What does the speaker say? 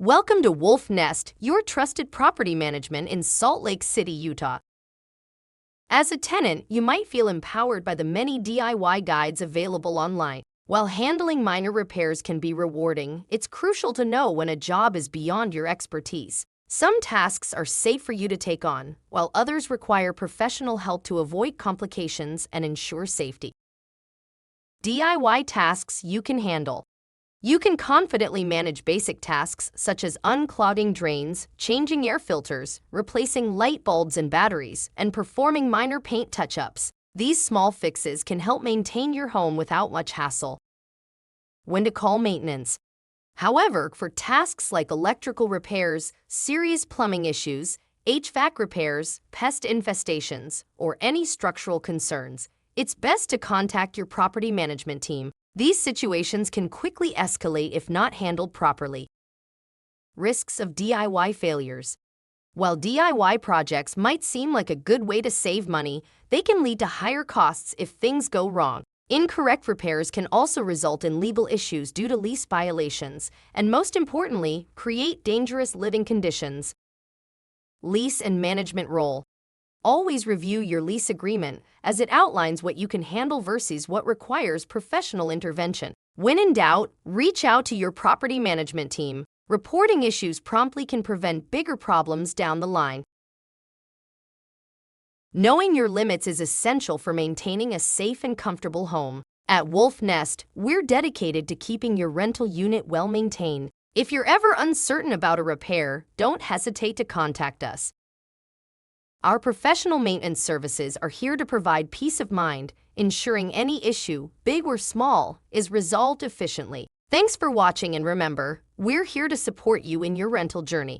Welcome to Wolf Nest, your trusted property management in Salt Lake City, Utah. As a tenant, you might feel empowered by the many DIY guides available online. While handling minor repairs can be rewarding, it's crucial to know when a job is beyond your expertise. Some tasks are safe for you to take on, while others require professional help to avoid complications and ensure safety. DIY tasks you can handle. You can confidently manage basic tasks such as unclogging drains, changing air filters, replacing light bulbs and batteries, and performing minor paint touch-ups. These small fixes can help maintain your home without much hassle. When to call maintenance. However, for tasks like electrical repairs, serious plumbing issues, HVAC repairs, pest infestations, or any structural concerns, it's best to contact your property management team. These situations can quickly escalate if not handled properly. Risks of DIY failures. While DIY projects might seem like a good way to save money, they can lead to higher costs if things go wrong. Incorrect repairs can also result in legal issues due to lease violations, and most importantly, create dangerous living conditions. Lease and management role. Always review your lease agreement, as it outlines what you can handle versus what requires professional intervention. When in doubt, reach out to your property management team. Reporting issues promptly can prevent bigger problems down the line. Knowing your limits is essential for maintaining a safe and comfortable home. At Wolf Nest, we're dedicated to keeping your rental unit well maintained. If you're ever uncertain about a repair, don't hesitate to contact us. Our professional maintenance services are here to provide peace of mind, ensuring any issue, big or small, is resolved efficiently. Thanks for watching, and remember, we're here to support you in your rental journey.